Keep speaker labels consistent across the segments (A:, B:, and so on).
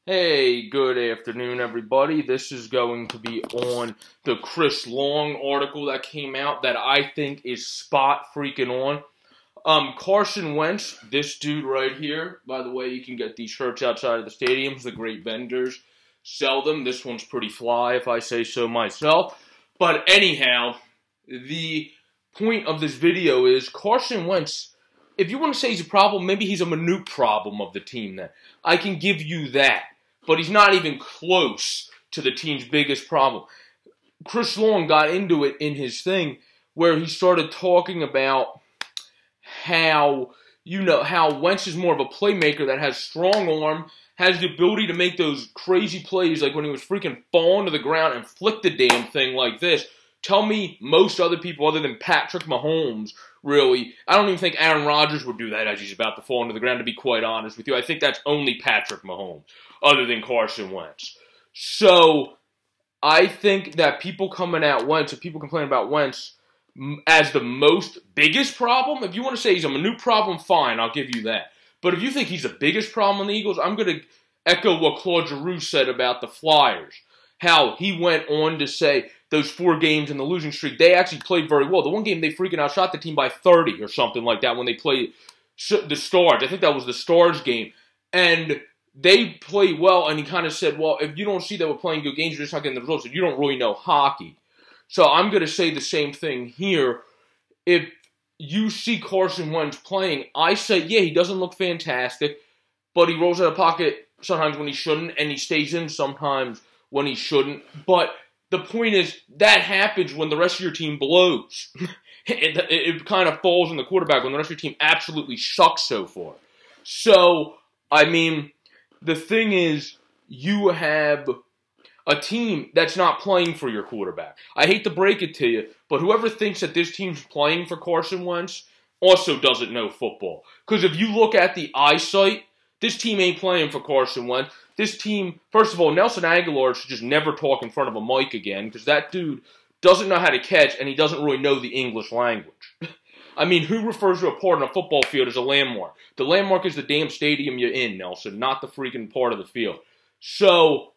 A: Hey, good afternoon, everybody. This is going to be on the Chris Long article that came out that I think is spot freaking on. Carson Wentz, this dude right here. By the way, you can get these shirts outside of the stadiums. The great vendors sell them. This one's pretty fly, if I say so myself. But anyhow, the point of this video is Carson Wentz. If you want to say he's a problem, maybe he's a minute problem of the team then. I can give you that. But he's not even close to the team's biggest problem. Chris Long got into it in his thing where he started talking about how Wentz is more of a playmaker that has strong arm, has the ability to make those crazy plays like when he was freaking falling to the ground and flick the damn thing like this. Tell me most other people other than Patrick Mahomes, really. I don't even think Aaron Rodgers would do that as he's about to fall into the ground, to be quite honest with you. I think that's only Patrick Mahomes, other than Carson Wentz. So, I think that people coming at Wentz, or people complaining about Wentz, as the biggest problem, if you want to say he's a minute problem, fine, I'll give you that. But if you think he's the biggest problem on the Eagles, I'm going to echo what Claude Giroux said about the Flyers. How he went on to say those 4 games in the losing streak, they actually played very well. The one game they freaking outshot the team by 30 or something like that when they played the Stars. I think that was the Stars game. And they played well, and he kind of said, well, if you don't see that we're playing good games, you're just not getting the results. You don't really know hockey. So I'm going to say the same thing here. If you see Carson Wentz playing, I say, yeah, he doesn't look fantastic, but he rolls out of pocket sometimes when he shouldn't, and he stays in sometimes when he shouldn't. But the point is, that happens when the rest of your team blows. it kind of falls on the quarterback when the rest of your team absolutely sucks so far. So, I mean, the thing is, you have a team that's not playing for your quarterback. I hate to break it to you, but whoever thinks that this team's playing for Carson Wentz also doesn't know football. Because if you look at the eyesight, this team ain't playing for Carson Wentz. This team, first of all, Nelson Aguilar should just never talk in front of a mic again, because that dude doesn't know how to catch, and he doesn't really know the English language. I mean, who refers to a part on a football field as a landmark? The landmark is the damn stadium you're in, Nelson, not the freaking part of the field. So,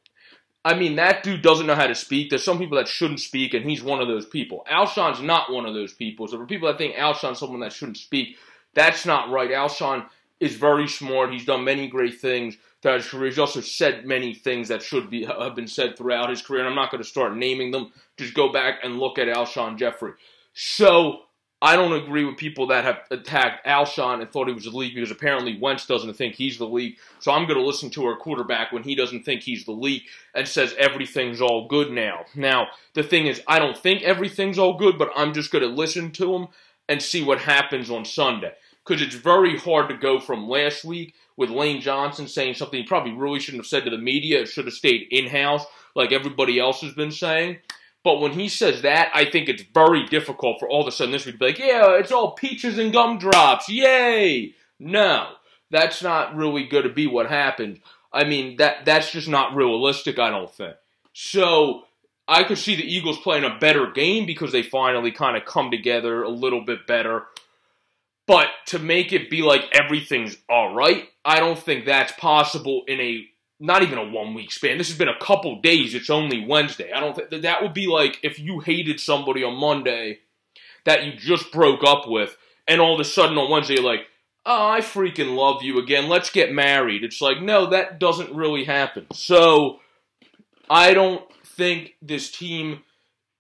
A: I mean, that dude doesn't know how to speak. There's some people that shouldn't speak, and he's one of those people. Alshon's not one of those people. So for people that think Alshon's someone that shouldn't speak, that's not right. Alshon is very smart. He's done many great things throughout his career. He's also said many things that should have been said throughout his career, and I'm not going to start naming them. Just go back and look at Alshon Jeffrey. So, I don't agree with people that have attacked Alshon and thought he was the league because apparently Wentz doesn't think he's the league. So I'm going to listen to our quarterback when he doesn't think he's the league and says everything's all good now. Now, the thing is, I don't think everything's all good, but I'm just going to listen to him and see what happens on Sunday. Because it's very hard to go from last week with Lane Johnson saying something he probably really shouldn't have said to the media. It should have stayed in-house like everybody else has been saying. But when he says that, I think it's very difficult for all of a sudden this week to be like, yeah, it's all peaches and gumdrops, yay! No, that's not really going to be what happened. I mean, that's just not realistic, I don't think. So, I could see the Eagles playing a better game because they finally kind of come together a little bit better. But to make it be like everything's alright, I don't think that's possible in not even a 1-week span. This has been a couple days. It's only Wednesday. I don't think that would be like if you hated somebody on Monday that you just broke up with, and all of a sudden on Wednesday you're like, oh, I freaking love you again. Let's get married. It's like, no, that doesn't really happen. So, I don't think this team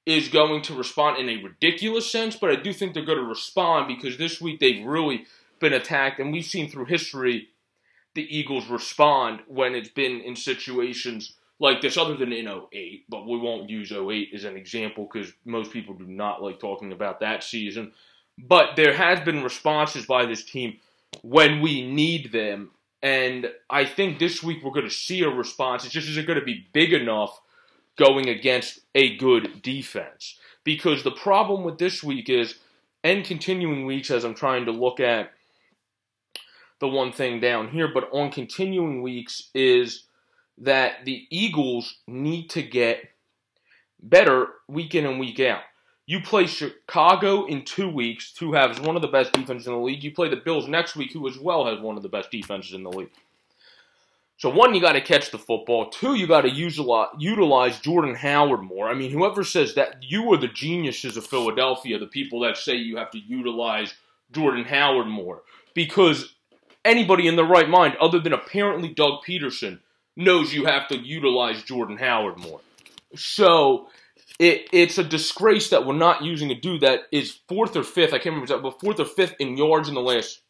A: is going to respond in a ridiculous sense, but I do think they're going to respond because this week they've really been attacked, and we've seen through history the Eagles respond when it's been in situations like this, other than in 2008, but we won't use 2008 as an example because most people do not like talking about that season. But there has been responses by this team when we need them, and I think this week we're going to see a response. It's just, is it going to be big enough going against a good defense? Because the problem with this week is, and continuing weeks as I'm trying to look at the one thing down here, but on continuing weeks is that the Eagles need to get better week in and week out. You play Chicago in 2 weeks, who has one of the best defenses in the league. You play the Bills next week, who as well has one of the best defenses in the league. So, one, you got to catch the football. Two, you got to utilize Jordan Howard more. I mean, whoever says that, you are the geniuses of Philadelphia, the people that say you have to utilize Jordan Howard more. Because anybody in their right mind, other than apparently Doug Peterson, knows you have to utilize Jordan Howard more. So, it's a disgrace that we're not using a dude that is 4th or 5th, I can't remember, but 4th or 5th in yards in the last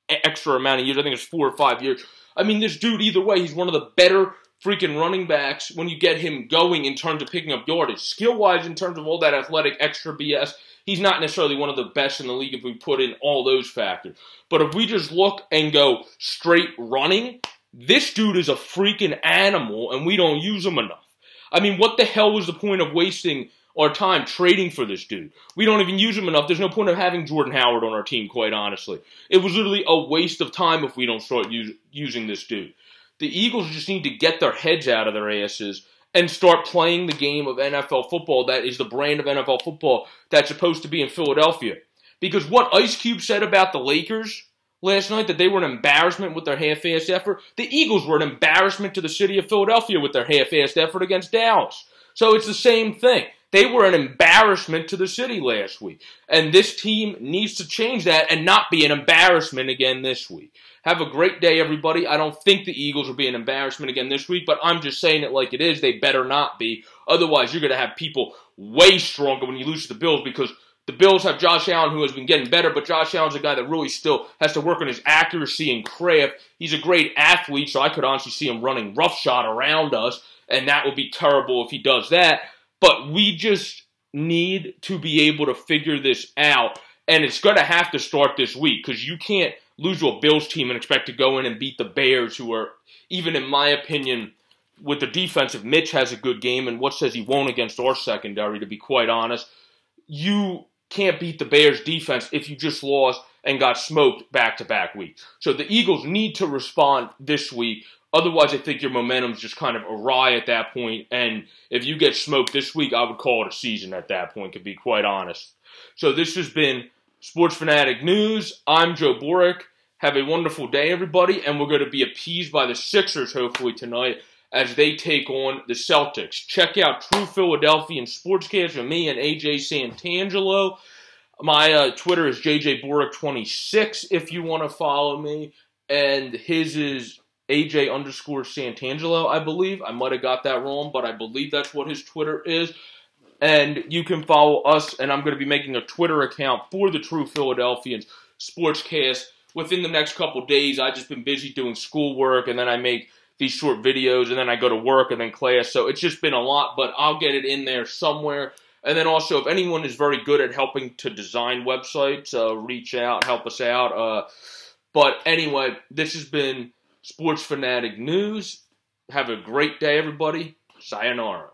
A: extra amount of years. I think it's 4 or 5 years. I mean, this dude, either way, he's one of the better freaking running backs when you get him going in terms of picking up yardage. Skill-wise, in terms of all that athletic extra BS, he's not necessarily one of the best in the league if we put in all those factors. But if we just look and go straight running, this dude is a freaking animal, and we don't use him enough. I mean, what the hell was the point of wasting our time trading for this dude? We don't even use him enough. There's no point of having Jordan Howard on our team, quite honestly. It was literally a waste of time if we don't start using this dude. The Eagles just need to get their heads out of their asses and start playing the game of NFL football that is the brand of NFL football that's supposed to be in Philadelphia. Because what Ice Cube said about the Lakers last night, that they were an embarrassment with their half-assed effort, the Eagles were an embarrassment to the city of Philadelphia with their half-assed effort against Dallas. So it's the same thing. They were an embarrassment to the city last week. And this team needs to change that and not be an embarrassment again this week. Have a great day, everybody. I don't think the Eagles will be an embarrassment again this week, but I'm just saying it like it is. They better not be. Otherwise, you're going to have people way stronger when you lose to the Bills, because the Bills have Josh Allen, who has been getting better, but Josh Allen's a guy that really still has to work on his accuracy and craft. He's a great athlete, so I could honestly see him running roughshod around us, and that would be terrible if he does that. But we just need to be able to figure this out, and it's going to have to start this week, because you can't lose to a Bills team and expect to go in and beat the Bears, who are, even in my opinion, with the defense, if Mitch has a good game, and what says he won't against our secondary, to be quite honest, you can't beat the Bears defense if you just lost and got smoked back-to-back weeks. So the Eagles need to respond this week. Otherwise, I think your momentum's just kind of awry at that point. And if you get smoked this week, I would call it a season at that point, to be quite honest. So this has been Sports Fanatic News. I'm Joe Boric. Have a wonderful day, everybody. And we're going to be appeased by the Sixers, hopefully, tonight as they take on the Celtics. Check out True Philadelphian Sportscast with me and AJ Santangelo. My Twitter is JJBoric26 if you want to follow me. And his is AJ_Santangelo, I believe. I might have got that wrong, but I believe that's what his Twitter is. And you can follow us, and I'm going to be making a Twitter account for the True Philadelphians Sportscast within the next couple days. I've just been busy doing schoolwork, and then I make these short videos, and then I go to work and then class. So it's just been a lot, but I'll get it in there somewhere. And then also, if anyone is very good at helping to design websites, reach out, help us out. But anyway, this has been Sports Fanatic News. Have a great day, everybody. Sayonara.